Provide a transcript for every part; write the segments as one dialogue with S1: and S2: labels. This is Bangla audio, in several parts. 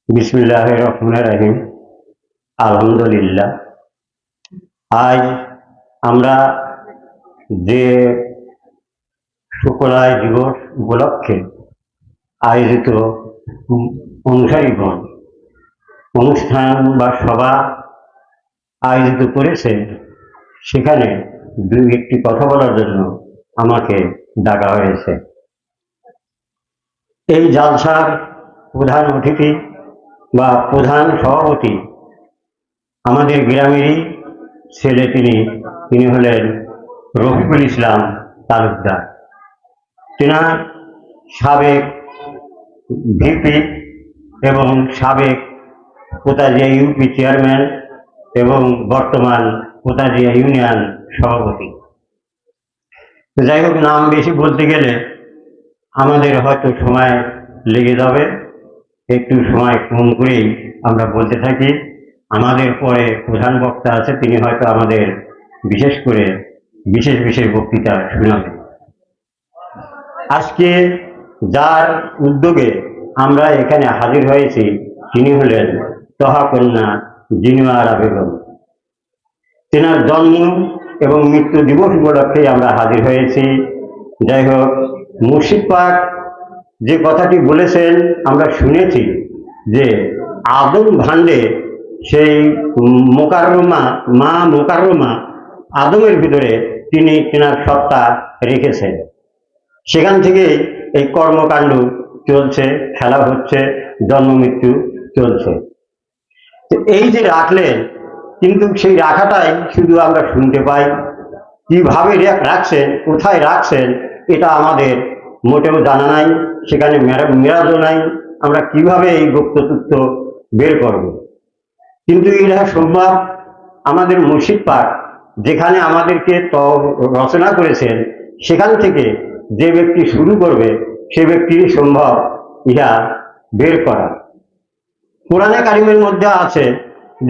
S1: বিসমিল্লাহির রহমানির রহিম। আলহামদুলিল্লাহ। আজ আমরা যে শুক্রায় দিবস উপলক্ষে আয়োজিত অনুসারীগণ অনুষ্ঠান বা সভা আয়োজিত করেছে, সেখানে দুই একটি কথা বলার জন্য আমাকে ডাকা হয়েছে। এই জালসার প্রধান অতিথি বা প্রধান সভাপতি আমাদের গ্রামেরই ছেলে, তিনি হলেন রফিকুল ইসলাম তালুকদার। তেনার সাবেক ভিপি এবং সাবেক পোতাজিয়া ইউপি চেয়ারম্যান এবং বর্তমান পোতাজিয়া ইউনিয়ন সভাপতি। যাই হোক, নাম বেশি বলতে গেলে আমাদের হয়তো সময় লেগে যাবে, একটু সময় কম করেই আমরা বলতে থাকি। আমাদের পরে প্রধান বক্তা আছে, তিনি হয়তো আমাদের বিশেষ করে বিশেষ বক্তৃতা শোনাবেন। আজকে যার উদ্যোগে আমরা এখানে হাজির হয়েছি, তিনি হলেন তহা কন্যা জিনুয়ারা বেগম। তেনার জন্ম এবং মৃত্যু দিবস উপলক্ষে আমরা হাজির হয়েছি। যাই হোক, মুর্শিদ পাক যে কথাটি বলেছেন আমরা শুনেছি যে আদম ভান্ডে সেই মা মোকাররমা আদমের ভিতরে তিনি তেনার সত্তা রেখেছেন। সেখান থেকে এই কর্মকাণ্ড চলছে, খেলা হচ্ছে, জন্ম মৃত্যু চলছে। তো এই যে রাখলেন, কিন্তু সেই রাখাটাই শুধু আমরা শুনতে পাই। কিভাবে রাখছেন, কোথায় রাখছেন, এটা আমাদের মোটেও জানা নাই। সেখানে মেরাজও নাই। আমরা কিভাবে এই গুপ্ত তথ্য বের করব? কিন্তু এটা সম্ভব। আমাদের মুর্শিদ পাক যেখানে আমাদেরকে রচনা করেছেন, সেখান থেকে যে ব্যক্তি শুরু করবে সে ব্যক্তির সম্ভব ইহা বের করা। কোরআনে কারিমের মধ্যে আছে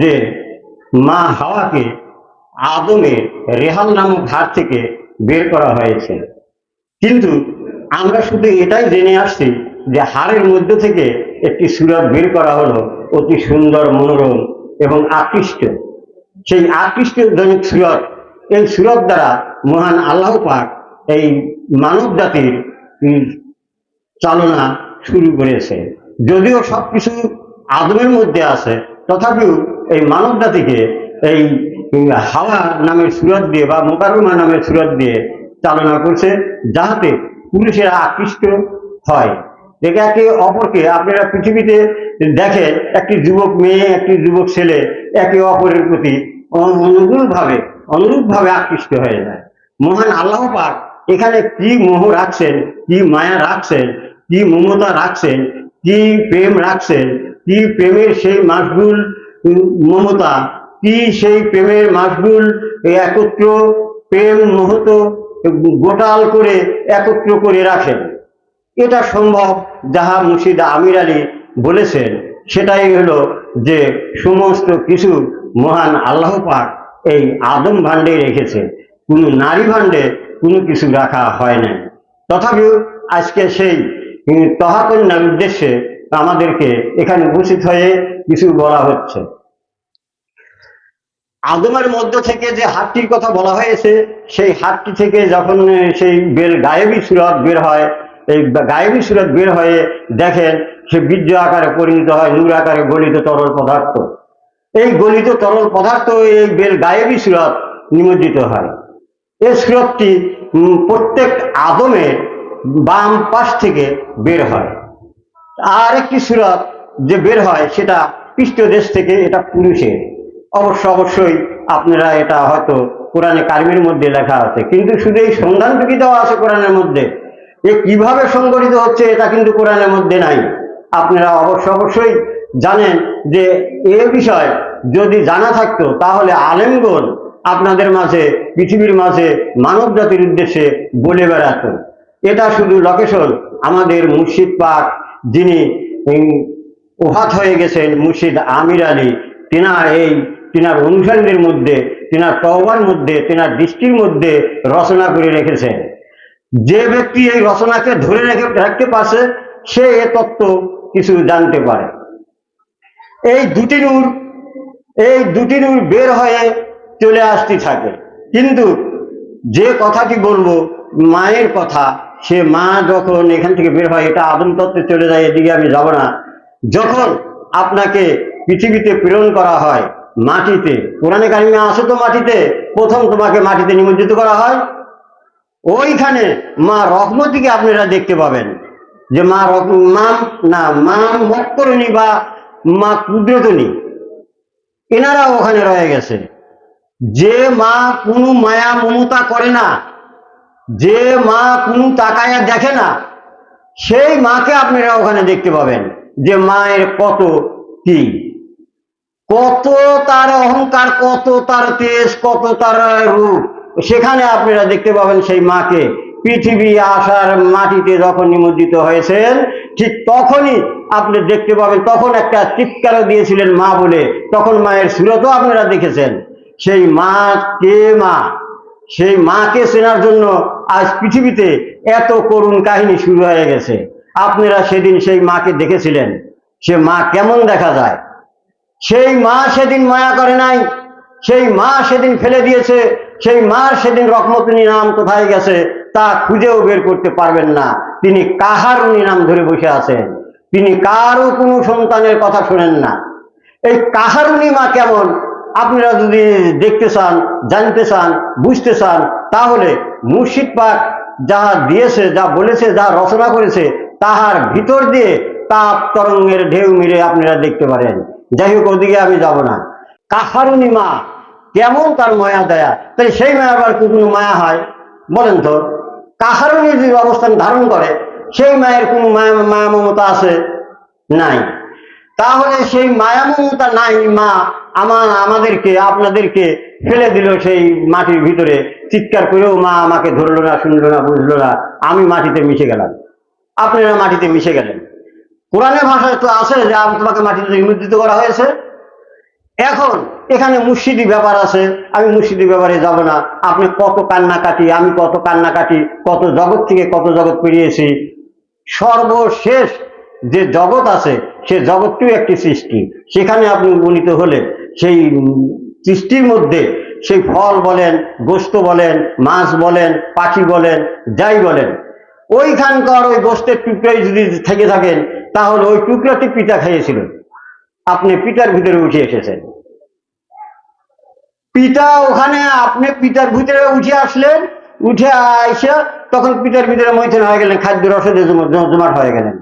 S1: যে মা হাওয়াকে আদমের রেহাল নামক হাত থেকে বের করা হয়েছে। কিন্তু আমরা শুধু এটাই জেনে আসছি যে হাড়ের মধ্যে থেকে একটি সূরত বের করা হলো, অতি সুন্দর, মনোরম এবং আকৃষ্ট। সেই আকৃষ্টজনক সূরত, এই সূরত দ্বারা মহান আল্লাহ পাক এই মানব জাতির চালনা শুরু করেছে। যদিও সবকিছু আদমের মধ্যে আছে, তথাপিও এই মানব জাতিকে এই হাওয়া নামের সূরত দিয়ে বা মোকাররমা নামের সূরত দিয়ে চালনা করছে, যাহাতে পুরুষেরা আকৃষ্ট হয়। একে অপরকে আপনারা পৃথিবীতে দেখেন, একটি যুবক মেয়ে, একটি যুবক ছেলে একে অপরের প্রতি অনুরূপভাবে আকৃষ্ট হয়ে যায়। মহান আল্লাহ পাক এখানে কি মোহ রাখছেন, কি মায়া রাখছেন, কি মমতা রাখছেন, কি প্রেম রাখছেন, কি প্রেমের সেই মাসগুল মমতা, কি সেই প্রেমের মাসগুল একত্র প্রেম মুহূর্ত গোটাল করে একত্র করে রাখেন। এটা সম্ভব যাহা মুর্শিদ আমির আলী বলেছেন, সেটাই হলো যে সমস্ত কিছু মহান আল্লাহ পাক এই আদম ভাণ্ডে রেখেছে, কোনো নারী ভাণ্ডে কোনো কিছু রাখা হয় না। তথাপিও আজকে সেই তহা কন্যার উদ্দেশ্যে আমাদেরকে এখানে উপস্থিত হয়ে কিছু বলা হচ্ছে। আদমের মধ্য থেকে যে হাতটির কথা বলা হয়েছে, সেই হাতটি থেকে যখন সেই গায়েবী সূরত বের হয়, এই গায়েবী সূরত বের হয়ে দেখেন সে বীর্য আকারে পরিণত হয়, নূর আকারে গলিত তরল পদার্থ। এই গলিত তরল পদার্থ এই গায়েবী সূরত নিমজ্জিত হয়। এই সূরতটি প্রত্যেক আদমের বাম পাশ থেকে বের হয়। আর একটি সূরত যে বের হয় সেটা পৃষ্ঠদেশ থেকে, এটা পুরুষের। অবশ্যই আপনারা এটা হয়তো কোরআনে কারিমের মধ্যে লেখা আছে, কিন্তু শুধু এই সন্ধানটুকু দেওয়া আছে কোরআনের মধ্যে। এ কিভাবে সংগঠিত হচ্ছে এটা কিন্তু কোরআনের মধ্যে নাই। আপনারা অবশ্যই জানেন যে এ বিষয় যদি জানা থাকতো, তাহলে আলেমগণ আপনাদের মাঝে, পৃথিবীর মাঝে মানব জাতির উদ্দেশ্যে বলে বেড়াত। এটা শুধু লোকেশন আমাদের মুর্শিদ পাক, যিনি ওফাত হয়ে গেছেন, মুর্শিদ আমির আলী, তিনার অনুসারীদের মধ্যে, তিনার তওবার মধ্যে, তিনার দৃষ্টির মধ্যে রচনা করে রেখেছেন। যে ব্যক্তি এই রচনাকে ধরে রাখতে পারছে, সে এ তত্ত্ব কিছু জানতে পারে। এই দুটি নূর বের হয়ে চলে আসতে থাকে। কিন্তু যে কথাটি বলবো মায়ের কথা, সে মা যখন এখান থেকে বের হয়, এটা আদম তত্ত্বে চলে যায়, এদিকে আমি যাব না। যখন আপনাকে পৃথিবীতে প্রেরণ করা হয় মাটিতে, কোরআনে কারিমে আছে তো মাটিতে, প্রথম তোমাকে মাটিতে নিমজ্জিত করা হয়, ওইখানে মা রহমতিকে আপনারা দেখতে পাবেন যে মা মক্করণী বা মা কুদরতনী, এনারা ওখানে রয়ে গেছে। যে মা কোনো মায়া মমতা করে না, যে মা কোনো তাকায়া দেখে না, সেই মাকে আপনারা ওখানে দেখতে পাবেন যে মায়ের কত কি, কত তার অহংকার, কত তার তেজ, কত তার রূপ, সেখানে আপনারা দেখতে পাবেন সেই মাকে। পৃথিবী আসার মাটিতে যখন নিমজ্জিত হয়েছেন, ঠিক তখনই আপনি দেখতে পাবেন, তখন একটা চিৎকারও দিয়েছিলেন মা বলে, তখন মায়ের সুরতও আপনারা দেখেছেন। সেই মা কে মা, সেই মাকে চেনার জন্য আজ পৃথিবীতে এত করুণ কাহিনী শুরু হয়ে গেছে। আপনারা সেদিন সেই মাকে দেখেছিলেন, সে মা কেমন দেখা যায়। সেই মা সেদিন মায়া করে নাই, সেই মা সেদিন ফেলে দিয়েছে, সেই মার সেদিন রহমতুনি নাম কোথায় গেছে তা খুঁজেও বের করতে পারবেন না। তিনি কাহারুনি নাম ধরে বসে আছেন, তিনি কারও কোনো সন্তানের কথা শোনেন না। এই কাহারুনি মা কেমন আপনারা যদি দেখতে চান, জানতে চান, বুঝতে চান, তাহলে মুর্শিদ পাক যা দিয়েছে, যা বলেছে, যা রচনা করেছে, তাহার ভিতর দিয়ে তাপ তরঙ্গের ঢেউ মিলে আপনারা দেখতে পারেন। যাই হোক, ওদিকে আমি যাব না। কাহারুনি মা কেমন তার মায়া দয়া, তাহলে সেই মায়া আবার কোনো মায়া হয় বলেন তো? কাহারুনি যে অবস্থান ধারণ করে, সেই মায়ের কোনো মায়া মমতা আছে? নাই। তাহলে সেই মায়া মমতা নাই মা আমাদেরকে, আপনাদেরকে ফেলে দিল সেই মাটির ভিতরে, চিৎকার করেও মা আমাকে ধরলো না, শুনলো না, বুঝলো না, আমি মাটিতে মিশে গেলাম, আপনারা মাটিতে মিশে গেলেন। কোরআনের ভাষায় তো আছে যে তোমাকে মাটিতে নিমজ্জিত করা হয়েছে। এখন এখানে মুর্শিদি ব্যাপার আছে, আমি মুর্শিদি ব্যাপারে যাব না। আপনি কত কান্নাকাটি, আমি কত কান্নাকাটি, কত জগৎ থেকে কত জগৎ পেরিয়েছি। সর্বশেষ যে জগৎ আছে, সে জগৎটিও একটি সৃষ্টি। সেখানে আপনি উপনীত হলে সেই সৃষ্টির মধ্যে সেই ফল বলেন, গোস্ত বলেন, মাছ বলেন, পাখি বলেন, যাই বলেন, ওইখানকার ওই গোস্তের টুকরাই যদি থেকে থাকেন, তাহলে ওই টুকরাটি পিতা খাইয়েছিল, আপনি পিতার ভিতরে উঠে এসেছেন। পিতা ওখানে, আপনি পিতার ভিতরে উঠে আসলেন, উঠে আইসা তখন পিতার ভিতরে মৈথুন হয়ে গেলেন, খাদ্য রসদে জমাট হয়ে গেলেন,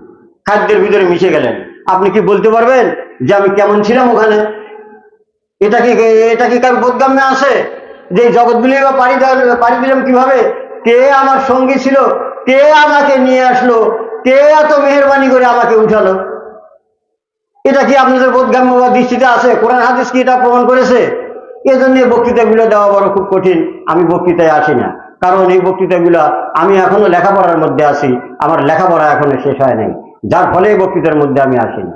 S1: খাদ্যের ভিতরে মিশে গেলেন। আপনি কি বলতে পারবেন যে আমি কেমন ছিলাম ওখানে? এটা কি কার বোধগম্যে আছে যে জগৎগুলি বা পাড়ি দিলাম কিভাবে? কে আমার সঙ্গী ছিল, কে আমাকে নিয়ে আসলো, কে এত মেহরবানি করে আমাকে উঠালো? এটা কি আপনাদের বোধগম্য বা দৃষ্টিতে আছে? কোরআন হাদিস কি এটা প্রমাণ করেছে? এজন্য বক্তৃতাগুলো দেওয়া বড় খুব কঠিন। আমি বক্তৃতায় আসি না, কারণ এই বক্তৃতাগুলো আমি এখনো লেখাপড়ার মধ্যে আছি, আমার লেখাপড়া এখনো শেষ হয় নাই, যার ফলে এই বক্তৃতার মধ্যে আমি আসি না।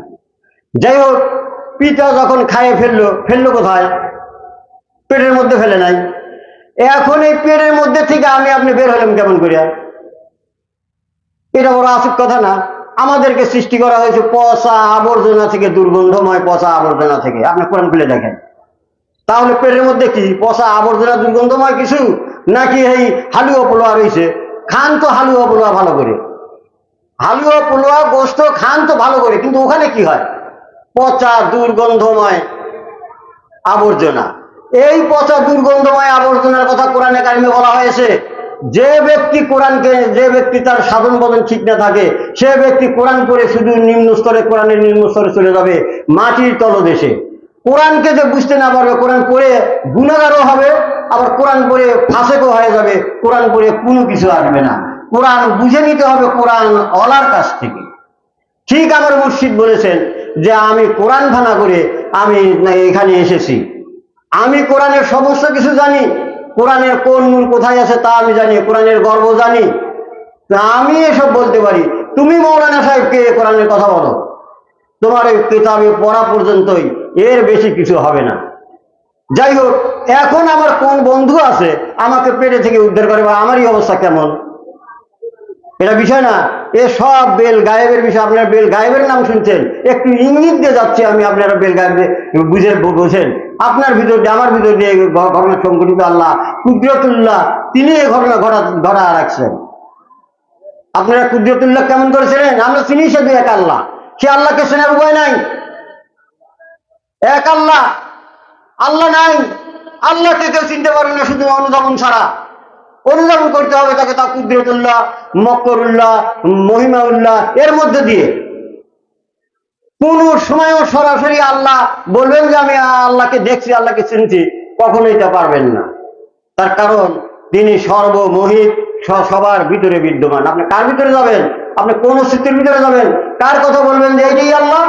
S1: যাই হোক, পিতা যখন খাইয়ে ফেললো কোথায়? পেটের মধ্যে ফেলে নাই। এখন এই পেটের মধ্যে থেকে আপনি বের হলাম কেমন করিয়া? এটা বড় আসিক কথা না? আমাদেরকে সৃষ্টি করা হয়েছে পচা আবর্জনা থেকে, দুর্গন্ধময় পচা আবর্জনা থেকে। আপনি কোরআন খুলে দেখেন, তাহলে পেটের মধ্যে কি পচা আবর্জনা দুর্গন্ধময় কিছু, নাকি এই হালুয়া পোলোয়া রয়েছে? খান তো হালুয়া পোলোয়া ভালো করে, হালুয়া পোলোয়া গোস্ত খান তো ভালো করে, কিন্তু ওখানে কি হয়? পচা দুর্গন্ধময় আবর্জনা। এই পচা দুর্গন্ধময় আবর্জনার কথা কোরআনে কারিমে বলা হয়েছে। যে ব্যক্তি তার সাধন বদন ঠিক না থাকে, সে ব্যক্তি কোরআন পড়ে শুধু নিম্ন স্তরে, কোরআনের নিম্ন স্তরে চলে যাবে, মাটির তলদেশে। কোরআনকে যে বুঝতে না পারবে, কোরআন পড়ে গুনাহগারও হবে, আবার কোরআন পড়ে ফাসেকও হয়ে যাবে, কোরআন পড়ে কোনো কিছু আসবে না। কোরআন বুঝে নিতে হবে কোরআন ওয়ালার কাছ থেকে। ঠিক আমার মুর্শিদ বলেছেন যে আমি কোরআন ভানা করে আমি এখানে এসেছি, আমি কোরআনের সমস্ত কিছু জানি, কোরআনের কোন নূর কোথায় আছে তা আমি জানি, কোরআনের গর্ব জানি, আমি এসব বলতে পারি। তুমি মৌলানা সাহেবকে কোরআনের কথা বলো, তোমার এই কিতাবে পড়া পর্যন্তই, এর বেশি কিছু হবে না। যাই হোক, এখন আমার কোন বন্ধু আছে আমাকে পেটে থেকে উদ্ধার করে, বা আমারই অবস্থা কেমন? এটা বিষয় না, এ সব বেল গায়েবের বিষয়। আপনারা বেল গায়েবের নাম শুনছেন, একটু ইঙ্গিত দিয়ে যাচ্ছে আমি, আপনারা বেল গায়েব বোঝেন। আপনার ভিতর দিয়ে আমার ভিতর দিয়ে ঘটনা সংঘটিত আল্লাহ কুদরতুল্লাহ, তিনি এই ঘটনা ঘটা রাখছেন। আপনারা কুদরতুল্লাহ কেমন করেছিলেন? আমরা চিনি শুধু এক আল্লাহ, সে আল্লাহকে চেনার উপায় নাই। এক আল্লাহ, আল্লাহ নাই, আল্লাহকে কেউ চিনতে পারে না শুধু অনুধাবন ছাড়া। অনুধাবন করতে হবে তাকে, তা কুদরতুল্লাহ, মক্করুল্লাহ, মহিমাউল্লাহ এর মধ্যে দিয়ে। কোন সময়ও সরাসরি আল্লাহ বলবেন যে আমি আল্লাহকে দেখছি, আল্লাহকে চিনছি, কখনোই তা পারবেন না। তার কারণ তিনি সর্বমোহিত, সবার ভিতরে বিদ্যমান। আপনি কার ভিতরে যাবেন? আপনি কোন অস্তিত্বের ভিতরে যাবেন? কার কথা বলবেন যে এইটাই আল্লাহ?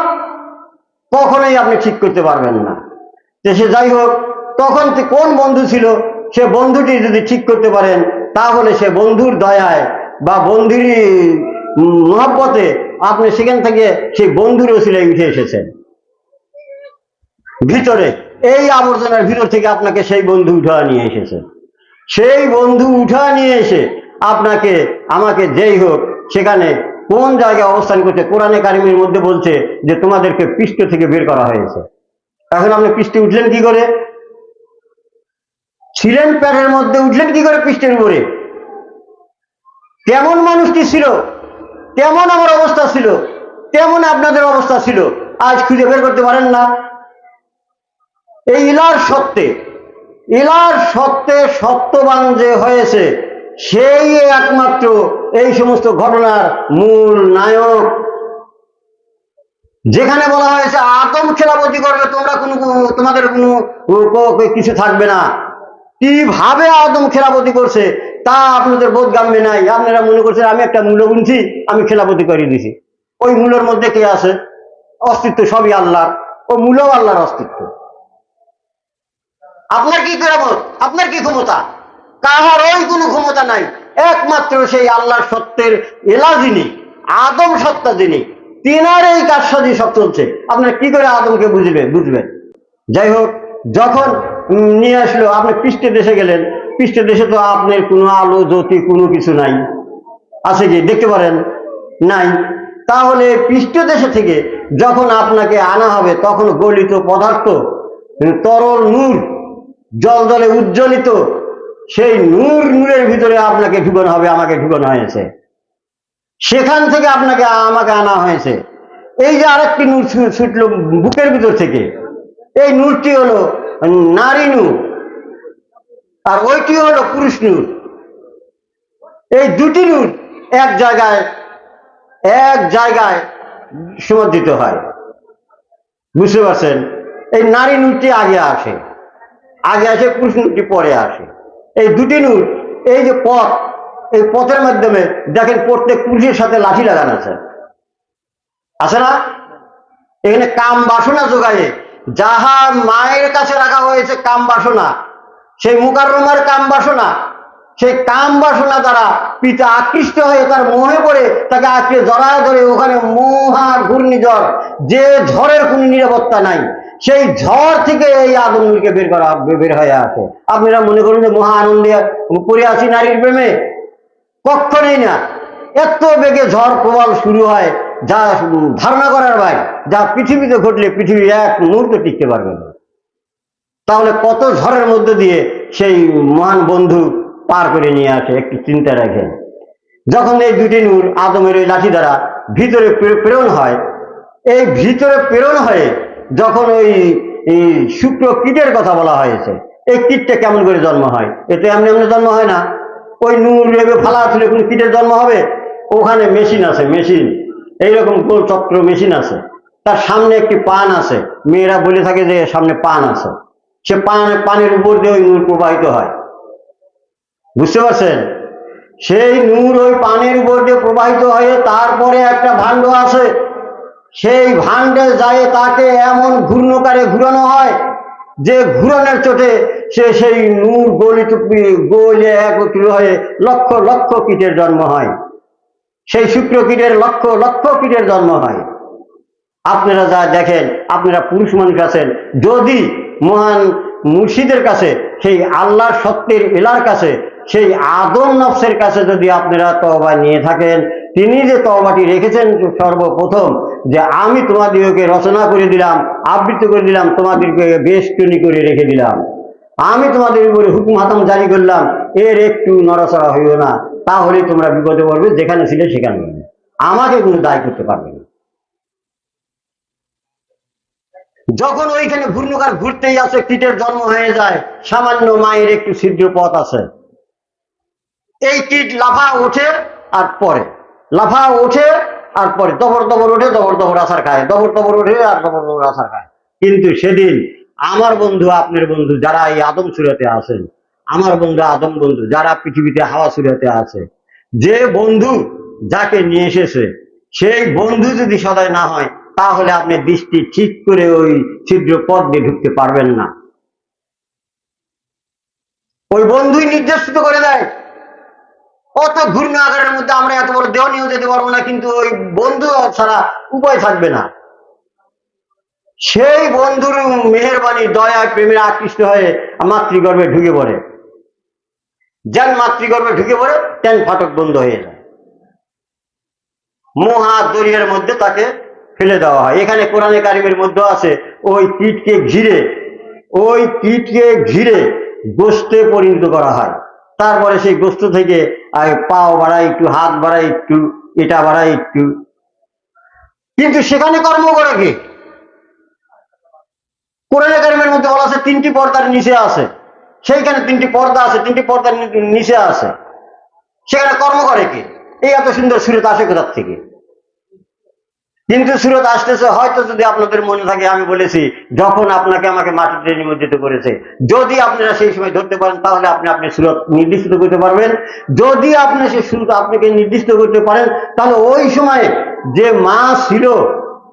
S1: কখনোই আপনি ঠিক করতে পারবেন না। সে যাই হোক, তখন কোন বন্ধু ছিল, সে বন্ধুটি যদি ঠিক করতে পারেন, তাহলে সে বন্ধুর দয়ায় বা বন্ধুর মহব্বতে আপনি সেখান থেকে সেই বন্ধুর ওসিলায় উঠে এসেছেন ভিতরে। এই আবর্জনার ভিতর থেকে আপনাকে সেই বন্ধু উঠা নিয়ে এসেছে। সেই বন্ধু উঠা নিয়ে এসে আপনাকে আমাকে যেই হোক সেখানে কোন জায়গায় অবস্থান করছে, কোরআনে কারিমের মধ্যে বলছে যে তোমাদেরকে পৃষ্ঠ থেকে বের করা হয়েছে। এখন আপনি পৃষ্ঠে উঠলেন কি করে? ছিলেন প্যারের মধ্যে, উঠলেন কি করে পৃষ্ঠের উপরে? কেমন মানুষটি ছিল, কেমন আমার অবস্থা ছিল, কেমন আপনাদের অবস্থা ছিল, আজ খুঁজে বের করতে পারেন না? এই ইলার সত্যে সত্যবান যে হয়েছে, সেই একমাত্র এই সমস্ত ঘটনার মূল নায়ক। যেখানে বলা হয়েছে আদম খেলাপতি করবে, তোমাদের কোনো কিছু থাকবে না। কিভাবে আদম খেলাপতি করছে তা আপনাদের বোধগম্য নাই। আপনারা মনে করছেন আমি একটা মূল্য গুনছি, আমি খেলাপতি করে দিছি। ওই মূলের মধ্যে কে আছে? অস্তিত্ব সবই আল্লাহর, ও মূলও আল্লাহর অস্তিত্ব। আপনার কি কেরামত, আপনার কি ক্ষমতা? কাহার ওই কোনো ক্ষমতা নাই। একমাত্র সেই আল্লাহর সত্যের এলা যিনি, আদম সত্তা যিনি, তিনার এই কারসাজি সব চলছে। আপনার কি করে আদমকে বুঝবেন? যাই হোক, যখন নিয়ে আসলো, আপনি পৃষ্ঠে দেশে গেলেন। পৃষ্ঠে দেশে তো আপনার কোনো আলো জ্যোতি কোনো কিছু নাই, আছে কি? দেখতে পারেন নাই। তাহলে পৃষ্ঠ দেশে থেকে যখন আপনাকে আনা হবে, তখন গলিত পদার্থ, তরল নূর, জলে উজ্জ্বলিত সেই নূরের ভিতরে আপনাকে ঢুকানো হবে, আমাকে ঢুকানো হয়েছে। সেখান থেকে আমাকে আনা হয়েছে। এই যে আরেকটি নূর ছুটলো বুকের ভিতর থেকে, এই নূরটি হলো নারী নূর, আর ওইটি হলো পুরুষ নূর। এই দুটি নূর এক জায়গায় সমাদৃত হয়। বুঝতে পারছেন? এই নারী নূরটি আগে আসে, পুরুষ নূরটি পরে আসে। এই দুটি নূর, এই যে পথ, এই পথের মাধ্যমে দেখেন প্রত্যেক পুরুষের সাথে লাঠি লাগানো আছে না? এখানে কাম বাসনা যোগায়ে যাহা মায়ের কাছে রাখা হয়েছে কাম বাসনা, সেই মুকাররমার কাম বাসনা, সেই কাম বাসনা দ্বারা পিতা আকৃষ্ট হয়ে তার মোহে পড়ে তাকে আঁকড়ে জড়ায় ধরে ওখানে মহা ঘূর্ণিঝড়, যে ঝড়ের কোনো নিরাপত্তা নাই, সেই ঝড় থেকে এই আদম নূরকে বের হয়ে আসে। আপনারা মনে করুন যে মহা আনন্দে পড়ে আছি নারীর প্রেমে, কখনোই না। এত বেগে ঝড় প্রবল শুরু হয় যা ধারণা করার ভাই, যা পৃথিবীতে ঘটলে পৃথিবী এক মুহূর্ত টিকতে পারবে না। তাহলে কত ঝড়ের মধ্যে দিয়ে সেই মহান বন্ধু পার করে নিয়ে আসে, একটু চিন্তা রাখেন। যখন এই দুটি নূর আদমের ওই লাঠি দ্বারা ভিতরে প্রেরণ হয়, এই ভিতরে প্রেরণ হয়ে যখন ওই শুক্র কীটের কথা বলা হয়েছে, এই কীটটা কেমন করে জন্ম হয়? এতে এমনি জন্ম হয় না। ওই নূর ভেবে ফালা আসলে কোনো কীটের জন্ম হবে? ওখানে মেশিন আছে, মেশিন, এইরকম গোল চক্র মেশিন আছে, তার সামনে একটি পান আছে। মেয়েরা বলে থাকে যে সামনে পান আছে, সে পানের উপর দিয়ে ওই নূর প্রবাহিত হয়। বুঝতে পারছেন? সেই নূর ওই পানের উপর দিয়ে প্রবাহিত হয়ে তারপরে একটা ভাণ্ড আছে, সেই ভাণ্ডে যায় তাকে এমন ঘূর্ণকারে ঘুরানো হয় যে ঘুরানোর চোটে সেই নূর গলে একত্রিত হয়ে লক্ষ লক্ষ কীটের জন্ম হয়। সেই শুক্র কীটের লক্ষ লক্ষ কীটের জন্ম হয়। আপনারা যা দেখেন, আপনারা পুরুষ মানুষ আছেন, যদি মহান মুর্শিদের কাছে, সেই আল্লাহর সত্যের এলার কাছে সেই আদম নফসের কাছে যদি আপনারা তওবা নিয়ে থাকেন, তিনি যে তওবাটি রেখেছেন সর্বপ্রথম, যে আমি তোমাদিগকে রচনা করে দিলাম, আবৃত্তি করে দিলাম, তোমাদেরকে বেষ্টনী করে রেখে দিলাম, আমি তোমাদের উপরে হুকুম হাতাম জারি করলাম, এর একটু নড়াচড়া হইও না, তাহলে তোমরা বিপদে পড়বে, যেখানে ছিলে সেখানে আমাকে কোনো দায় করতে পারবে না। যখন ওইখানে ঘূর্ণকার ঘুরতেই আছে, কীটের জন্ম হয়ে যায়, সামান্য মায়ের একটু ছিদ্র পথ আছে, এই কীট লাফা ওঠে আর পরে, লাফা ওঠে আর পরে, দবর দবর ওঠে, দবর দবর আছার খায়, দবর দবর ওঠে আর দবর দবর আছার খায়। কিন্তু সেদিন আমার বন্ধু, আপনার বন্ধু যারা এই আদম সুরাতে আছেন, আমার বন্ধু আদম বন্ধু যারা পৃথিবীতে হাওয়া সুরাতে আছে, যে বন্ধু যাকে নিয়ে এসেছে, সেই বন্ধু যদি সদয় না হয়, তাহলে আপনি দৃষ্টি ঠিক করে ওই ছিদ্র পথ দিয়ে ঢুকতে পারবেন না। ওই বন্ধুই নির্দেশিত করে দেয়। অত ঘূর্ণ আকারের মধ্যে আমরা এত বড় দেহ নিয়েও যেতে পারবো না, কিন্তু ওই বন্ধু ছাড়া উপায় থাকবে না। সেই বন্ধুর মেহেরবানি, দয়া, প্রেমের আকৃষ্ট হয়ে মাতৃগর্ভে ঢুকে পড়ে। যেন মাতৃগর্ভে ঢুকে পড়ে, তেন ফাটক বন্ধ হয়ে যায়, মহা দরিয়ার মধ্যে তাকে ফেলে দেওয়া হয়। এখানে কোরআনে কারিমের মধ্যে আছে, ওই কীটকে ঘিরে গোস্তে পরিণত করা হয়। তারপরে সেই গোস্ত থেকে পাও বাড়ায় একটু, হাত বাড়ায় একটু, এটা বাড়ায় একটু, কিন্তু সেখানে কর্ম করে কে? কোরআনে কারিমের মধ্যে বলা আছে 3টি পর্দার নিচে আছে, সেইখানে 3টি পর্দা আছে, 3টি পর্দার নিচে আছে, সেখানে কর্ম করে কে? এই এত সুন্দর সুরত আসে কোথার থেকে? কিন্তু সুরত আসতেছে হয়তো, যদি আপনাদের মনে থাকে, আমি বলেছি যখন আপনাকে আমাকে মাটিতে নিমজ্জিত করেছে, যদি আপনারা সেই সময় ধরতে পারেন, তাহলে আপনি সুরত নির্দিষ্ট করতে পারবেন। যদি আপনি সেই সুরত আপনাকে নির্দিষ্ট করতে পারেন, তাহলে ওই সময় যে মা ছিল,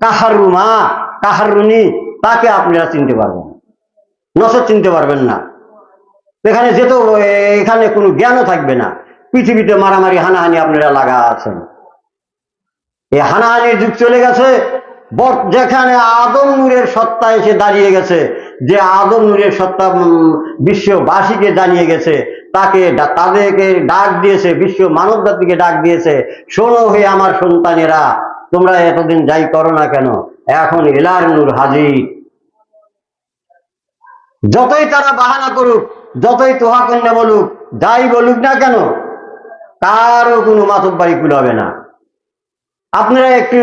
S1: কাহারু মা, কাহারুনি, তাকে আপনারা চিনতে পারবেন, নসর চিনতে পারবেন না। এখানে যেত, এখানে কোনো জ্ঞানও থাকবে না। পৃথিবীতে মারামারি, হানাহানি আপনারা লাগা আছেন। এই হানাহানির যুগ চলে গেছে। যেখানে আদম নূরের সত্তা এসে দাঁড়িয়ে গেছে, যে আদম নূরের সত্তা বিশ্ববাসীকে জানিয়ে গেছে, তাদেরকে ডাক দিয়েছে, বিশ্ব মানব জাতিকে ডাক দিয়েছে, শোনো হে আমার সন্তানেরা, তোমরা এতদিন যাই করো না কেন, এখন এলার নূর হাজির। যতই তারা বাহানা করুক, যতই তোহা কন্যা বলুক, যাই বলুক না কেন, কারও কোনো মাতব্বারি কুলাবে না। আপনারা একটু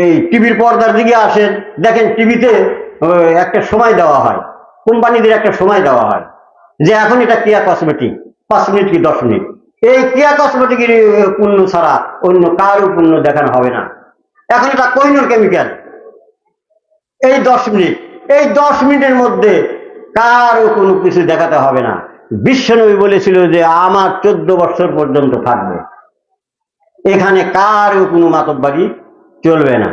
S1: এই টিভির পর্দার দিকে আসেন, দেখেন টিভিতে একটা সময় দেওয়া হয়, কোম্পানিদের একটা সময় দেওয়া হয়, যে এখন এটা কেয়া কসমেটিক, 5 মিনিট কি 10 মিনিট। এই কেয়া কসমেটিকের পণ্য ছাড়া অন্য কারো পণ্য দেখানো হবে না। এখন এটা কোহিনূর কেমিক্যাল, এই 10 মিনিট, এই 10 মিনিটের মধ্যে কারো কোনো কিছু দেখাতে হবে না। বিশ্বনবী বলেছিল যে আমার 14 বছর পর্যন্ত থাকবে, এখানে কারও কোনো মাতব্বারি চলবে না।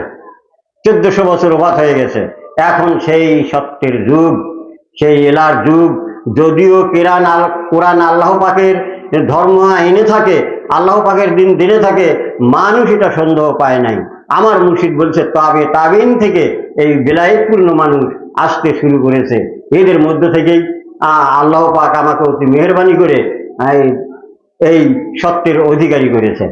S1: 1400 বছর ওবাদ হয়ে গেছে, এখন সেই সত্যের যুগ, সেই এলার যুগ। যদিও কোরআন আল্লাহ পাকের ধর্ম এনে থাকে, আল্লাহ পাকের দিন দিনে থাকে, মানুষ এটা সন্দেহ পায় নাই। আমার মুর্শিদ বলছে তাবিন থেকে এই বেলায়েতপূর্ণ মানুষ আসতে শুরু করেছে। এদের মধ্য থেকেই আল্লাহ পাক আমাকে অতি মেহেরবানি করে এই সত্যের অধিকারী করেছেন।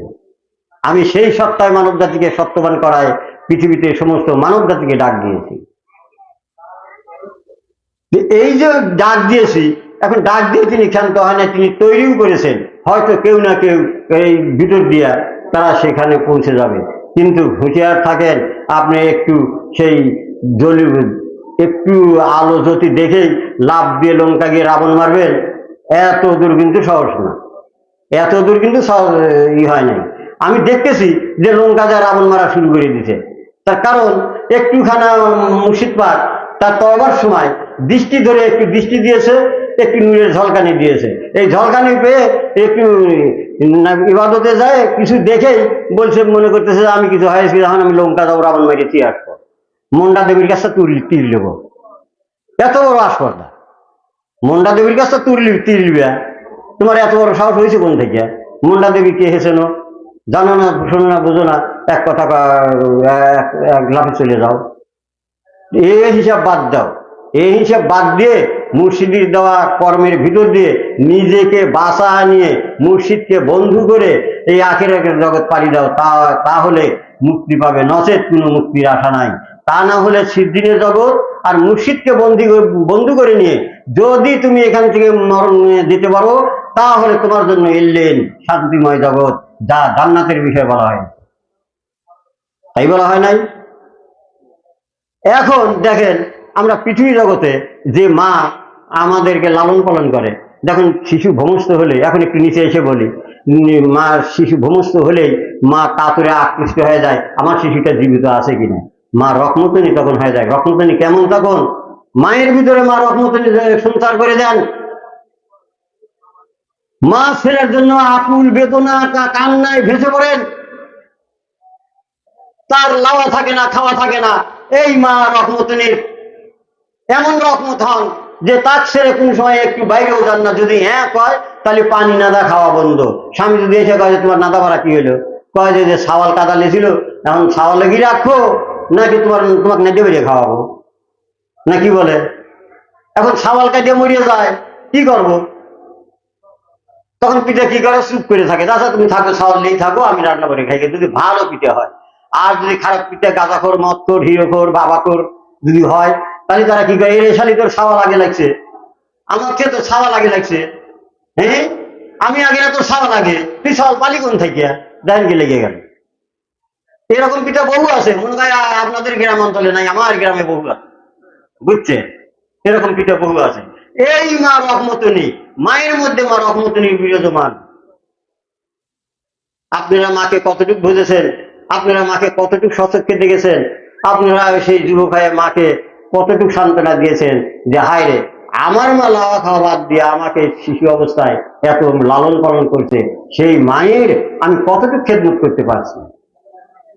S1: আমি সেই সত্তায় মানব জাতিকে সত্যবান করায় পৃথিবীতে সমস্ত মানব জাতিকে ডাক দিয়েছি। এই যে ডাক দিয়েছি, এখন ডাক দিয়ে তিনি ক্ষান্ত হয় না, তিনি তৈরিও করেছেন। হয়তো কেউ না কেউ এই ভিতর দিয়া তারা সেখানে পৌঁছে যাবে, কিন্তু হুঁশিয়ার থাকেন। আপনি একটু সেই একটু আলো জ্যোতি দেখেই লাভ দিয়ে লঙ্কা গিয়ে রাবণ মারবেন, এত দূর কিন্তু সহজ না, এত দূর কিন্তু হয় নাই। আমি দেখতেছি যে লঙ্কা যা রাবণ মারা শুরু করে দিছে, তার কারণ একটুখানা মুর্শিদ পাক তার তওবার সময় দৃষ্টি ধরে একটু দৃষ্টি দিয়েছে, একটু নূরের ঝলকানি দিয়েছে। এই ঝলকানি পেয়ে একটু ইবাদতে যায়, কিছু দেখেই বলছে, মনে করতেছে আমি কিছু হয়েছি, যখন আমি লঙ্কা যাবো রাবণ মারিয়ে আসবো, মন্ডা দেবীর কাছে তীর নেব। এত বড় আস্পর্ধা, মন্ডা দেবীর কাছে তীর নিবে, তোমার এত বড় সাহস হয়েছে কোন থেকে? মন্ডা দেবী কে হেসেনো জানো না, শোনো না, বুঝো না, এক কথা এক লাফে চলে যাও। এই হিসাব বাদ দাও, এই হিসাব বাদ দিয়ে মুর্শিদের দেওয়া কর্মের ভিতর দিয়ে নিজেকে বাঁচা নিয়ে মুর্শিদকে বন্ধু করে এই আখিরাতের জগৎ পাড়ি দাও, তাহলে মুক্তি পাবে, নচেত কোনো মুক্তির আশা নাই। তা না হলে সিদ্ধিনের জগৎ আর মুর্শিদকে বন্ধু করে নিয়ে যদি তুমি এখান থেকে মরণ দিতে পারো, তাহলে তোমার জন্য এলেন শান্তিময় জগৎ, যা জান্নাতের বিষয় বলা হয়, তাই বলা হয় নাই? এখন দেখেন, আমরা পৃথিবী জগতে যে মা আমাদেরকে লালন পালন করে, দেখুন শিশু ভূমস্থ হলে, এখন একটু নিচে এসে বলি, মা শিশু ভূমস্থ হলেই মা কাতরে আকৃষ্ট হয়ে যায় আমার শিশুটা জীবিত আছে কিনা। মা রকমতনী তখন হয়ে যায়। রকমতনী কেমন? তখন মায়ের ভিতরে মা রকমতনী সঞ্চার করে দেন। মা ছেলের জন্য আকুল বেদনা কান্নায় ভেসে পড়েন, তার লাওয়া থাকে না, খাওয়া থাকে না। এই মা রহমতনীর এমন রহমত হন যে তার ছেড়ে কোন সময় একটু বাইরেও যান না, যদি হ্যাঁ কয় তাহলে পানি নাদা খাওয়া বন্ধ। স্বামী যদি এসে কয় যে তোমার নাদা ভাড়া কি হলো, কয় যে সাওয়াল কাদা লেছিল, এখন সাওয়াল লেগে রাখবো নাকি তোমাকে নেডে বেরিয়ে খাওয়াবো, না কি বলে? এখন সাওয়াল কাটিয়ে মরিয়ে যায়, কি করব? তখন পিঠা কি করে? চুপ করে থাকে, দাদা তুমি থাকো, সাওয়াল নিয়েই থাকো, আমি রান্না করে খাই। যদি ভালো পিঠা হয়, আর যদি খারাপ পিঠা, গাঁজাখোর, মদখোর, হিরোখোর, বাবাখোর যদি হয়, তাহলে তারা কি করে? এর শালি তোর সাওয়াল আগে লাগছে, আমাকে তো সাওয়াল আগে লাগছে, হ্যাঁ আমি আগে না তোর সাওয়াল আগে, তুই সাওয়াল পালি কোন থেকে? ডাইন গে লেগে গেল। এরকম পিঠা বহু আছে, মনে হয় আপনাদের গ্রাম অঞ্চলে নাই, আমার গ্রামে বহু আছে, বুঝছে? এরকম পিঠা বহু আছে। এই মা রহমতনী, মায়ের মধ্যে মা রহমতনী বিরাজমান। আপনারা মাকে কতটুকু বুঝেছেন? আপনারা মাকে কতটুকু সচক্ষে দেখেছেন? আপনারা সেই যুবক ভাইয়ের মাকে কতটুকু সান্ত্বনা দিয়েছেন যে হায় রে, আমার মা লাওয়া খাওয়া বাদ দিয়ে আমাকে শিশু অবস্থায় এত লালন পালন করছে, সেই মায়ের আমি কতটুকু খেদমত করতে পারছি।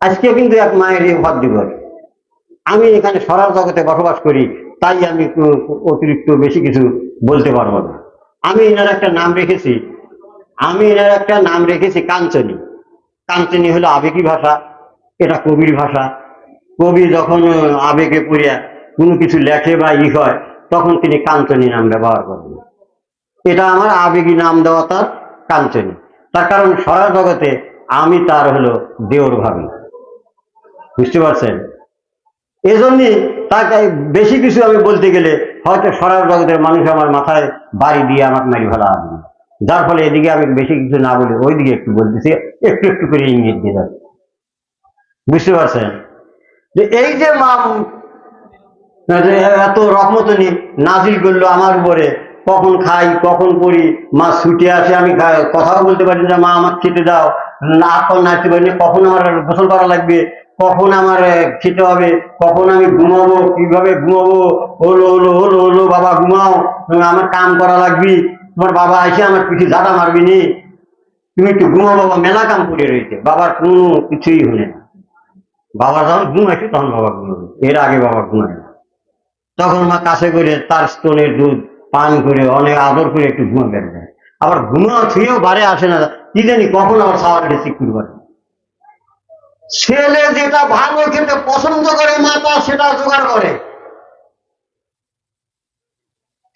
S1: আজকে কিন্তু এক মায়ের ভাব দিবস। আমি এখানে সরার জগতে বসবাস করি, তাই আমি অতিরিক্ত বেশি কিছু বলতে পারবো না। আমি এনার একটা নাম রেখেছি কাঞ্চনী। কাঞ্চনী হলো আবেগী ভাষা, এটা কবির ভাষা। কবি যখন আবেগে পড়িয়া কোনো কিছু লেখে বা হয়, তখন তিনি কাঞ্চনী নাম ব্যবহার করেন। এটা আমার আবেগী নাম দেওয়া, তার কাঞ্চনী। তার কারণ সারা জগতে আমি তার হলো দেওর ভাবি, বুঝতে পারছেন? এজন্যই তাকে বেশি কিছু আমি বলতে গেলে হয়তো সারা জগতের মানুষ আমার মাথায় বাড়ি দিয়ে আমাকে মারি ফেলা আসবে, যার ফলে এদিকে আমি বেশি কিছু না বলে ওইদিকে একটু বলতেছি, একটু একটু করে ইঙ্গিত দিয়ে যাচ্ছে, বুঝতে পারছেন? যে এই যে মা এত রহমতনী নাজিল করলো আমার উপরে, কখন খাই কখন পড়ি, মা ছুটে আসে, আমি কথাও বলতে পারি না, মা আমাকে খেতে দাও, না নাচতে পারি না, কখন আমার গোসল করা লাগবে, কখন আমার খেতে হবে, কখন আমি ঘুমাবো, কিভাবে ঘুমাবো, হলো হলো হলো হলো বাবা ঘুমাও, আমার কাম করা লাগবে, তোমার বাবা এসে আমার পিঠে ঝাঁটা মারবি নি, তুমি একটু ঘুমাও বাবা, মেলা কাম করে রয়েছে। বাবার কোনো কিছুই হলে না, বাবা যখন ঘুমাইছে তখন বাবা ঘুমাবে, এর আগে বাবা ঘুমায় না। তখন মা কাছে করে তার স্তনের দুধ পান করে অনেক আদর করে একটু ঘুমাবে। আবার ঘুমাও ছুঁয়েও বারে আসে না, কি জানি কখন আবার সাওয়ারটা চিকুর করে। ছেলে যেটা ভালো খেতে পছন্দ করে মা তা সেটা জোগাড় করে।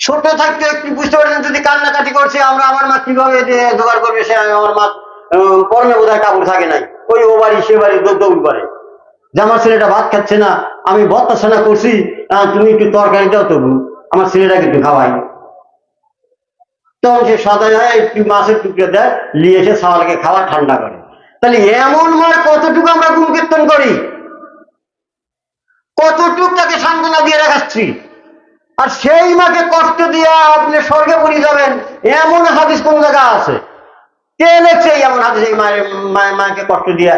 S1: ছোট থাকতে একটু বুঝতে পারছেন, যদি কান্নাকাটি করছে, আমার মা কিভাবে জোগাড় করবে? সে আমার মা পরনে বোধহয় কাপড় থাকে নাই, ওই ও বাড়ি সে বাড়ি দৌড় করে, যে আমার ছেলেটা ভাত খাচ্ছে না, আমি ভর্তা ছানা করছি, তুমি একটু তরকারি দাও তবু আমার ছেলেটাকে একটু খাওয়াই। তখন সে সদায় হয় একটু মাছের টুকরো দেয়, নিয়ে এসে সাওয়ালকে খাওয়া ঠান্ডা করে। তাহলে এমন মার কতটুকু আমরা গুণ কীর্তন করি, কতটুক তাকে সান্ত্বনা দিয়ে রাখাচ্ছি, আর সেই মাকে কষ্ট দিয়ে আপনি স্বর্গে পড়ে যাবেন, এমন হাদিস কোন জায়গা আছে? কে লেখছে এমন হাদিস? এই মায়েকে কষ্ট দিয়া,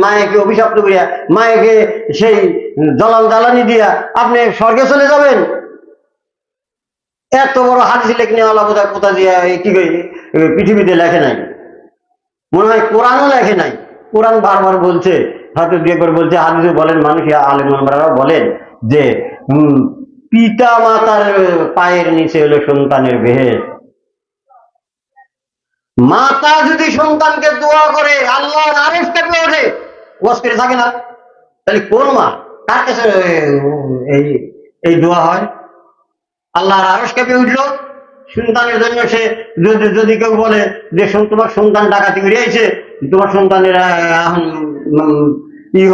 S1: মায়েকে অভিশপ্ত করিয়া, মায়েকে সেই জ্বালানি দিয়া আপনি স্বর্গে চলে যাবেন? এত বড় হাদিস লেখনে আল্লাহ বোধ হয় কোথা দিয়ে কি পৃথিবীতে লেখে নাই, মনে হয় কোরআনও লেখে নাই। কোরআন বারবার বলছে, হয়তো দু একবার বলছে, হাদিসে বলেন, মানুষ আলেম ওলামারাও বলেন যে পিতা মাতার পায়ের নিচে হলো সন্তানের বেহেশত। মাতা যদি সন্তানকে দোয়া করে আল্লাহর আরেশ কাটবে ওঠে, ওয়াজ করে থাকে না, তাহলে কোন মা, কার কাছে এই দোয়া হয়? আল্লাহর আরশ কেঁপে উঠলো সন্তানের জন্য। সে যদি যদি কেউ বলে যে তোমার সন্তান ডাকাতি করে আইছে, তোমার সন্তানের এখন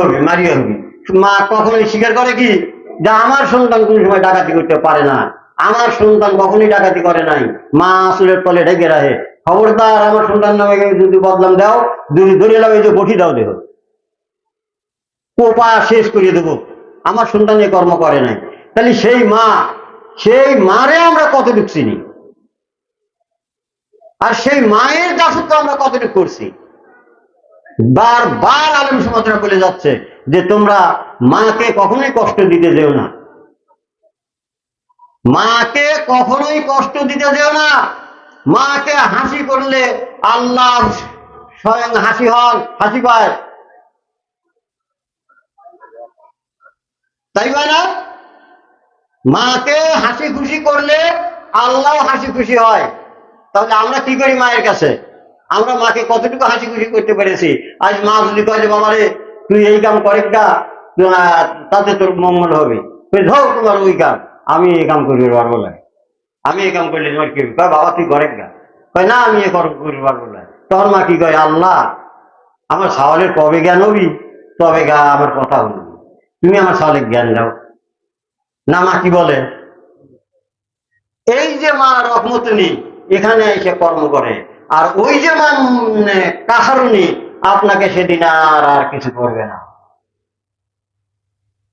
S1: হবে, মারিয়া হবে, মা কখনোই স্বীকার করে কি যে আমার সন্তান কোন সময় ডাকাতি করতে পারে না, আমার সন্তান কখনোই ডাকাতি করে নাই, মা আসলের তলে ঢেকে রাখে। খবরদার আমার সন্তান নামে যদি বদনাম দাও, যদি ধরে লাও এই যে বঠি দাও, দেহ কোপা শেষ করিয়ে দেবো, আমার সন্তান এ কর্ম করে নাই। তাহলে সেই মারে আমরা কতটুকু চিনি, আর সেই মায়ের দাসত্ব আমরা কতটুকু করছি। বারবার আলেম সমাজরা বলে যাচ্ছে যে তোমরা মাকে কখনোই কষ্ট দিতে যেও না, মাকে কখনোই কষ্ট দিতে যেও না। মাকে হাসি করলে আল্লাহ স্বয়ং হাসি পায়, তাই পায় না? মাকে হাসি খুশি করলে আল্লাহ হাসি খুশি হয়। তাহলে আমরা কি করি মায়ের কাছে? আমরা মাকে কতটুকু হাসি খুশি করতে পেরেছি? আজ মা যদি কয় যে বাবা রে তুই এই কাম করে গা, তাতে তোর মঙ্গল হবে, ধর তোমার ওই কাম, আমি এই কাম করি পারবো না, আমি এই কাম করলে তোমার কি কয় বাবা তুই করে গা, কয় না আমি এ করি পারবো না। তখন মা কি কয় আল্লাহ আমার সাওয়ালের কবে জ্ঞান হবি, তবে গা আমার কথা হলো, তুমি আমার সাওয়ালের জ্ঞান দাও না। মা কি বলে? এই যে মা রহমতুনি এখানে এসে কর্ম করে, আর ওই যে মা কাহারুনি আপনাকে সেদিন আর কিছু করবে না।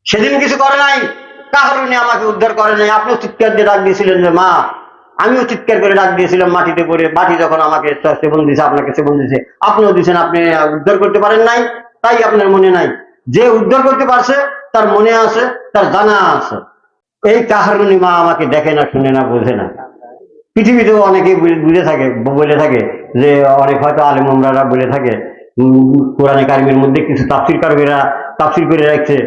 S1: সেদিন কিছু করে নাই, কাহারুনি আমাকে উদ্ধার করে নাই। আপনিও চিৎকার দিয়ে ডাক দিয়েছিলেন যে মা, আমিও চিৎকার করে ডাক দিয়েছিলাম মাটিতে পড়ে, মাটি যখন আমাকে সেবন দিয়েছে, আপনাকে সেবন দিয়েছে, আপনিও দিয়েছেন, আপনি উদ্ধার করতে পারেন নাই, তাই আপনার মনে নাই। যে উদ্ধার করতে পারছে তার মনে আছে, তার জানা আছে। এই কাহারুনি মা আমাকে দেখে না, শুনে না, বোঝে না। পৃথিবীতেও অনেকে বলে থাকে যে অনেক হয়তো আলেম ওমরারা বলে থাকে, কোরআনে কারিমের মধ্যে কিছু তাফসীরকারীরা তাফসীর করে রাখছে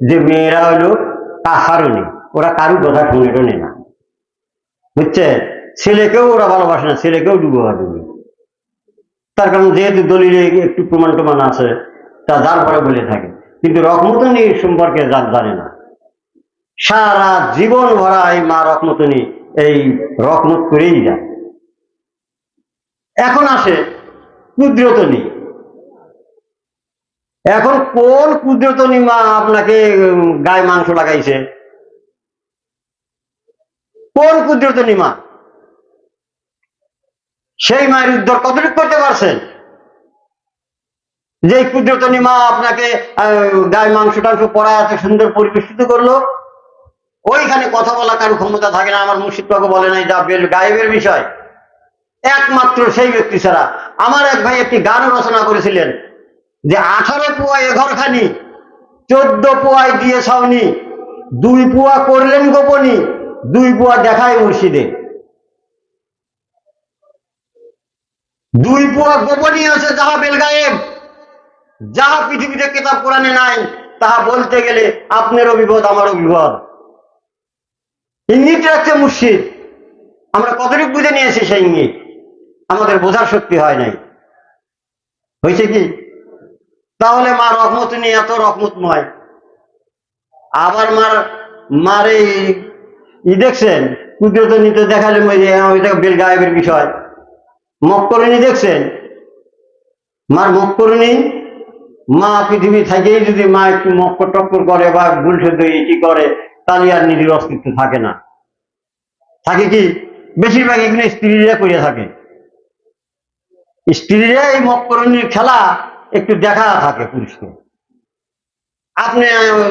S1: যে মেয়েরা হলো কাহারুনি, ওরা কারু কথা শুনে টোনে না, বুঝছে? ছেলেকেও ওরা ভালোবাসে না, ছেলেকেও ডুবোয়া ডুবি। তার কারণ যেহেতু দলিলে একটু প্রমাণ টমান আছে, তা যার পরে বলে থাকে, কিন্তু রহমতুনি সম্পর্কে জানে না। সারা জীবন ভরা এই মা রহমতুনি এই রহমত করেই যায়। এখন আসে কুদরতনি। এখন কোন কুদরতনি মা আপনাকে গায়ে মাংস লাগাইছে? কোন কুদরতনি মা? সেই মায়ের উদ্ধার কতটুকু করতে পারছেন? যে কুদরতনি মা আপনাকে গায়ে মাংস টাংস পড়া এত সুন্দর পরিবেষ্টিত করলো, ওইখানে কথা বলা কারো ক্ষমতা থাকে না। আমার মুর্শিদ কাউকে বলে নাই যা গায়েবের বিষয়, একমাত্র সেই ব্যক্তি ছাড়া। আমার এক ভাই একটি গান রচনা করেছিলেন যে 18 পোয়ায় ঘরখানি, 14 পোয়ায় দিয়ে ছাউনি, 2 পোয়া করলেন গোপনী, 2 পোয়া দেখায় মুর্শিদে। 2 পোয়া গোপনী আছে যাহা বেলগায়েব, যাহা পৃথিবীতে কিতাব কোরআনে নাই, তাহা বলতে গেলে আপনারও বিপদ আমারও বিপদ। ইঙ্গিত রাখছে মুর্শিদ, আমরা কতটুকু বুঝে নিয়েছি সেই ইঙ্গিত আমাদের বোঝার শক্তি হয় নাই। হয়েছে কি? তাহলে মা রহমত নিয়ে এত রহমতময়। আবার মারে দেখছেন কুদরত নিতে দেখালে ওইটা বেল গায়েবের বিষয়। মক্করণী দেখছেন, মার মক্করণী, মা পৃথিবী থেকেই যদি মা একটু মক্কর টক্কর করে বা ভুল শুদ্ধ কি করে, তাহলে আর নিজের অস্তিত্ব থাকে না। থাকে কি? বেশিরভাগ এখানে স্ত্রীরা করিয়া থাকে। স্ত্রীরা এই মক্করণীর খেলা একটু দেখা থাকে পুরুষকে। আপনি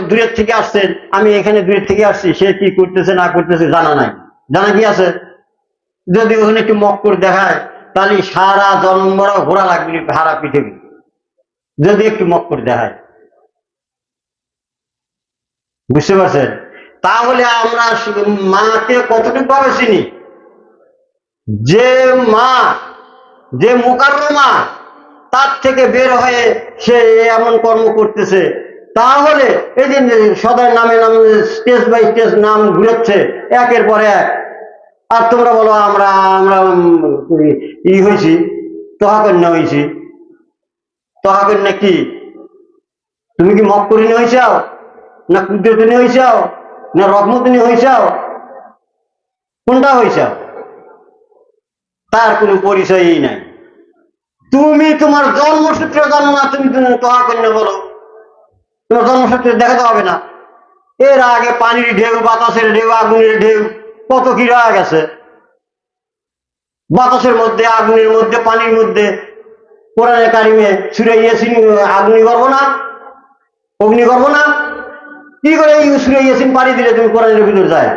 S1: দূরের থেকে আসছেন, আমি এখানে দূরের থেকে আসছি, সে কি করতেছে না করতেছে জানা নাই, জানা কি আছে? যদি ওখানে একটু মক্কর দেখায় তাহলে সারা জন্ম বড় ঘোরা লাগবে সারা পৃথিবী, যদি একটু মক্কর দেখায়। বুঝতে পারছেন? তাহলে আমরা মাকে কতটুকু ভাবে চিনি? যে মা, যে মুকাররমা, তার থেকে বের হয়ে সে এমন কর্ম করতেছে, তাহলে এই যে সদায় নামে নাম স্টেজ বাই স্টেজ নাম ঘুরেছে একের পর এক, আর তোমরা বলো আমরা আমরা হয়েছি, তহাকন্যা হয়েছি। তহাকন্যা কি? তুমি কি মক্করিনী হয়েছাও, না কুদরতিনী হয়েছাও, না রহমতিনী হয়েছাও? কোনটা হয়েছে? তার কোনো পরিচয়ই নাই। তুমি তোমার জন্মসূত্র জানো না, তুমি তোহা কন্যা বলো, তোমার জন্মসূত্র দেখাতে হবে না? এর আগে পানির ঢেউ, বাতাসের ঢেউ, আগুনের ঢেউ কত কি রয়ে গেছে। বাতাসের মধ্যে, আগুনের মধ্যে, পানির মধ্যে কোরআনে কারিমে সূরা ইয়াসিন অগ্নিগর্ভ না, অগ্নিগর্ভ না? কি করে এই সূরা ইয়াসিন পাড়ি দিলে তুমি কোরআনের ভিতর যায়?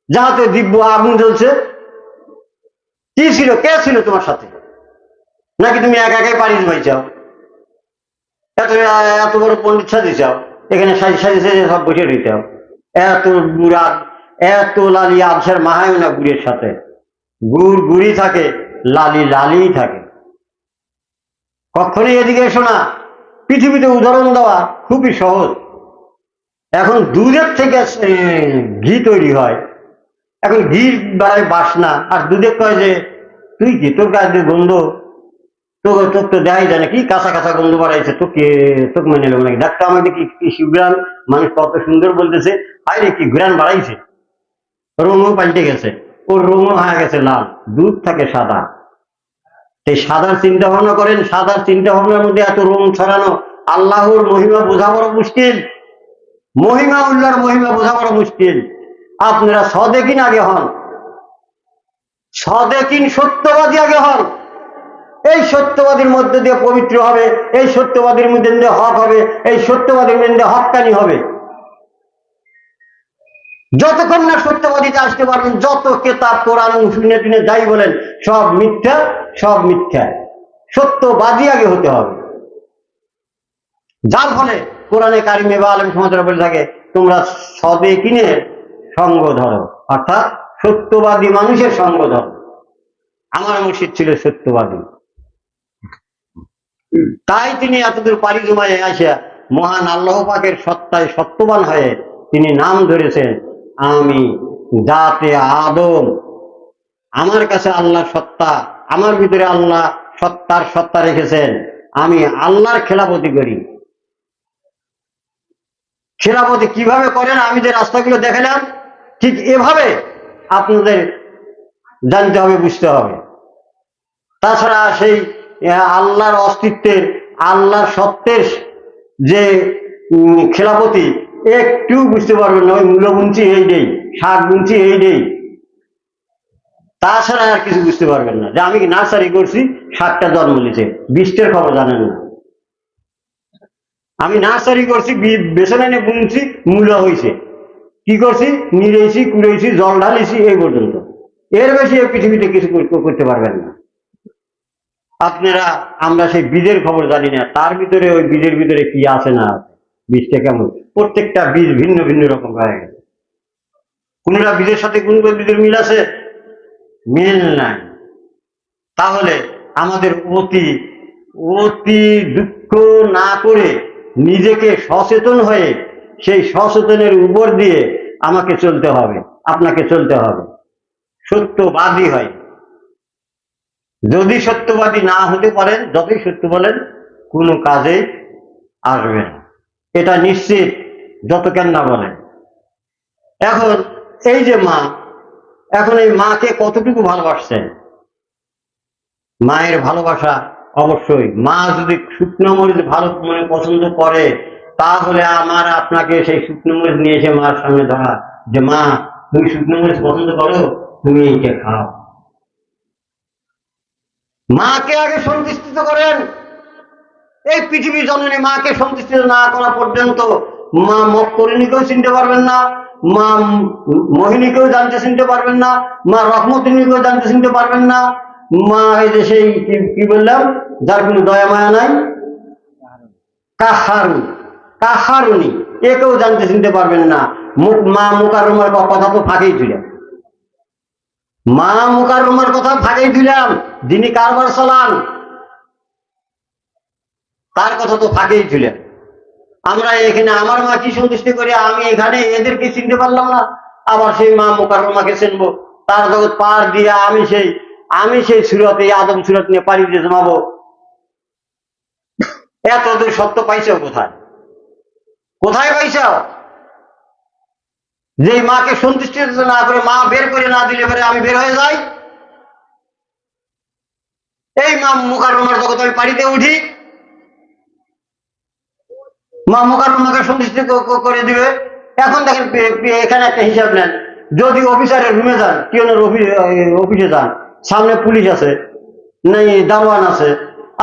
S1: যাহাতে দিব্য আগুন জ্বলছে। কি ছিল, কে ছিল তোমার সাথে? নাকি তুমি একা একাই পাড়ি দিবাই চাও? এত এত বড় পণ্ডিত সাজি চাও, এখানে সাজি সাজি সাজি সব বসে রইতে এত গুড়া, এত লালি আবসার মাহায় না গুড়ের সাথে। গুড় গুড়ি থাকে, লালি লালিই থাকে। কখনই এদিকে এসো না। পৃথিবীতে উদাহরণ দেওয়া খুবই সহজ। এখন দুধের থেকে ঘি তৈরি হয়, এখন ঘি বাড়ায় বাসনা, আর দুধে কয় যে তুই কি, তোর কাছে গন্ধ, তোর তোর তো দেখাই যায় না, কি কাঁচা কাঁচা গন্ধ বাড়াইছে, তোকে তোকে মেনে নেবো নাকি? ডাক্তার আমাকে কি সুগ্রান, মানুষ কত সুন্দর বলতেছে, হাই রে কি ঘ্রাণ বাড়াইছে। রঙও পাল্টে গেছে, ওর রঙও হয়ে গেছে লাল, দুধ থাকে সাদা। এই সাদার চিন্তা ভাবনা করেন, সাদার চিন্তা ভাবনার মধ্যে এত রং ছড়ানো। আল্লাহর মহিমা বোঝা বড় মুশকিল, মহিমা উল্লাহর মহিমা বোঝা বড় মুশকিল। আপনারা সদেকিন আগে হন, সদেকিন সত্যবাদী আগে হন। এই সত্যবাদীর মধ্যে দিয়ে পবিত্র হবে, এই সত্যবাদীর মধ্যে দিয়ে হক হবে, এই সত্যবাদীর মধ্যে হক্কানি হবে। যতক্ষণ না সত্যবাদীতে আসতে পারবেন, যত কেতাব কোরআন শুনে টুনে যাই বলেন, সব মিথ্যা, সব মিথ্যা। সত্যবাদী আগে হতে হবে। যার ফলে কোরআনে কারিমে বা আলেম সমাজরা বলে থাকে, তোমরা সদেকিনের সঙ্গ ধরো, অর্থাৎ সত্যবাদী মানুষের সঙ্গ ধরো। আমার মুর্শিদ ছিল সত্যবাদী, তাই তিনি এতদূর পাড়ি জমায় আসিয়া মহান আল্লাহ পাকের সত্তায় সত্যবান হয়ে তিনি নাম ধরেছেন, আমি জাতে আদম। আমার কাছে আল্লাহ সত্তা, আমার ভিতরে আল্লাহ সত্তার সত্তা রেখেছেন, আমি আল্লাহর খেলাপতি করি। খেলাপতি কিভাবে করেন আমি যে রাস্তাগুলো দেখালাম, ঠিক এভাবে আপনাদের জানতে হবে, বুঝতে হবে। তাছাড়া সেই আল্লাহর অস্তিত্বের, আল্লাহর সত্যের যে খেলাপতি একটু বুঝতে পারবেন না। ওই মূল্য বুনছি এই দেই, শাক বুনছি এই দেই, তাছাড়া আর কিছু বুঝতে পারবেন না। যে আমি নার্সারি করছি, শাকটা জন্ম নিয়েছে, বীজটার খবর জানেন না। আমি নার্সারি করছি, বেসন এনে বুনছি, মূল্য হয়েছে, কি করছি, নিরেছি, কুড়েছি, জল ঢালিছি, এই পর্যন্ত। এর বেশি এই পৃথিবীতে কিছু করতে পারবেন না আপনারা। আমরা সেই বীজের খবর জানি না, তার ভিতরে ওই বীজের ভিতরে কি আছে না আছে, বীজটা কেমন, প্রত্যেকটা বীজ ভিন্ন ভিন্ন রকম হয়ে গেছে। কোনটা বীজের সাথে কোন বীজের মিল আছে? মিল নাই। তাহলে আমাদের অতি অতি দুঃখ না করে নিজেকে সচেতন হয়ে সেই সচেতনের উপর দিয়ে আমাকে চলতে হবে, আপনাকে চলতে হবে, সত্যবাদী হয়। যদি সত্যবাদী না হতে পারেন, যতই সত্য বলেন, কোনো কাজে আসবে না, এটা নিশ্চিত, যত কেন না বলেন। এখন এই যে মা, এখন এই মাকে কতটুকু ভালোবাসছেন? মায়ের ভালোবাসা অবশ্যই, মা যদি শুকনো মরিচ ভালো মনে পছন্দ করে, তাহলে আমার আপনাকে সেই শুকনো মরিচ নিয়ে এসে মার সামনে ধরা, যে মা তুমি শুকনো মরিচ পছন্দ করো, তুমি এইটা খাও। মাকে আগে সন্তুষ্ট করেন। এই পৃথিবী জননী মাকে সন্তুষ্ট না করা পর্যন্ত মা মক্করিণীকেও চিনতে পারবেন না, মা মোহিনীকেও জানতে চিনতে পারবেন না, মা রহমতিনীকেও জানতে চিনতে পারবেন না, মা এই যে সেই কি বললাম, যার কোনো দয়া মায়া নাই, কাহারুনি, একেও জানতে চিনতে পারবেন না। মা মুকাররমার কথা তো ফাঁকেই ছিল, মা মুকাররমার কথা ফাঁকেই দিলাম, যিনি কারবার চালান তার কথা তো ফাঁকেই ছিলেন। আমরা এখানে আমার মা কি সন্তুষ্টি করি, আমি এখানে এদেরকে চিনতে পারলাম না, আবার সেই মা মুকাররমাকে চিনবো, তার জগৎ পার দিয়ে আমি সেই সুরতে, আদম সুরত নিয়ে পাড়ি দিয়ে জমাবো। এত দূর সত্য পাইছো কোথায়, কোথায় পাইছো? যে মাকে সন্তুষ্ট না করে, মা বের করে না দিলে পরে আমি বের হয়ে যাই, এই মা মুকাররমার জগতে আমি পাড়িতে উঠি, মা মুকাররমাকে সন্তুষ্ট করে দিবে। এখন দেখেন এখানে একটা হিসাব নেন, যদি অফিসারের রুমে যান, টিউনের অফিসে যান, সামনে পুলিশ আছে, নেই দারোয়ান আছে,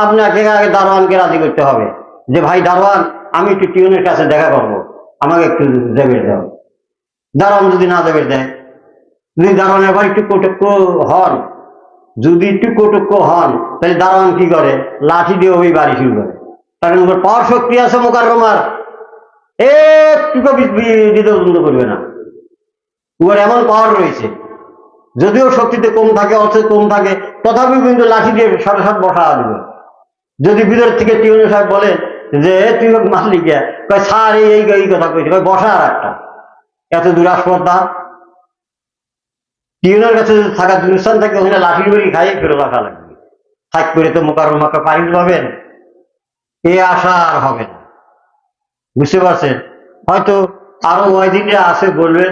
S1: আপনাকে আগে দারোয়ানকে রাজি করতে হবে যে ভাই দারোয়ান, আমি একটু টিউনের কাছে দেখা করবো, আমাকে একটু দেবে দাও। দারোয়ান যদি না দেবে দেয়, যদি দারোয়ানের বাড়ি একটু কটক্ষ হন, যদি একটু কটক্ষ হন, তাহলে দারোয়ান কি করে, লাঠি দিয়ে ওই বাড়ি শুরু করে। কারণ ওর পাওয়ার শক্তি আছে মুকাররমার, একটুকু দ্বিধাদ্বন্দ্ব করবে না, ওর এমন পাওয়ার রয়েছে। যদিও শক্তিতে কম থাকে, অর্থে কম থাকে, তথাপিও কিন্তু লাঠি দিয়ে সাথে সাথে বসা দিবে। যদি ভিতর থেকে টিউন সাহেব বলেন যে তুই মারলি কে, কয় স্যার এই কথা কইছে, কয় বসা আর একটা, এত দুরাস্পর্ধা। টিউনের কাছে থাকা দুরস্থান থাকে, ওখানে লাঠির বাড়ি খাইয়ে ফেরত রাখা লাগবে। থাক করে তো মুকাররমাকে পারি পাবেন, এ আশা আর হবে না। বুঝতে পারছেন? হয়তো আরো ওয়াইদিনরা আছে, বলবেন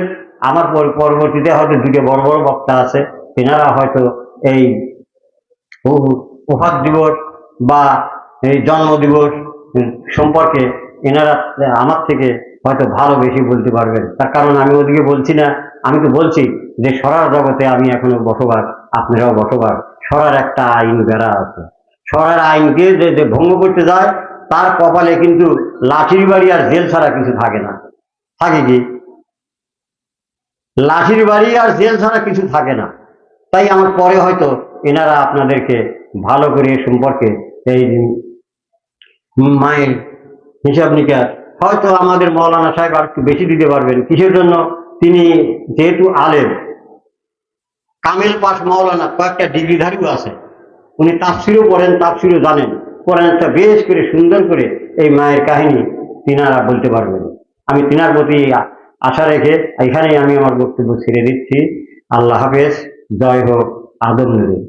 S1: আমার পরবর্তীতে হয়তো দুটো বড় বড় বক্তা আছে, এনারা হয়তো এই ওফাত দিবস বা এই জন্ম দিবস সম্পর্কে এনারা আমার থেকে হয়তো ভালো বেশি বলতে পারবেন। তার কারণ আমি ওদিকে বলছি না, আমি তো বলছি যে সরার জগতে আমি এখনো বসবাস, আপনারাও বসবাস। সরার একটা আইন বেড়া আছে, সরার আইনকে যে ভঙ্গ করতে যায়, তার কপালে কিন্তু লাঠির বাড়ি আর জেল ছাড়া কিছু থাকে না। থাকে কি? লাঠির বাড়ি আর জেল ছাড়া কিছু থাকে না। তাই আমার পরে হয়তো এনারা আপনাদেরকে ভালো করে এ সম্পর্কে এই মায়ের হিসাব নিকাশ হয়তো আমাদের মৌলানা সাহেব আর একটু বেশি দিতে পারবেন। কিসের জন্য? তিনি যেহেতু আলেম, কামেল পাস মৌলানা, কয়েকটা ডিগ্রিধারীও আছে, উনি তাফসিরও পড়েন, তাফসিরও জানেন, কোরআনটা বেশ করে সুন্দর করে এই মায়ের কাহিনী তিনারা বলতে পারবেন। আমি তিনার প্রতি আশা রেখে এখানেই আমি আমার বক্তব্য ছেড়ে দিচ্ছি। আল্লাহ হাফেজ। জয় হোক আদম নবী।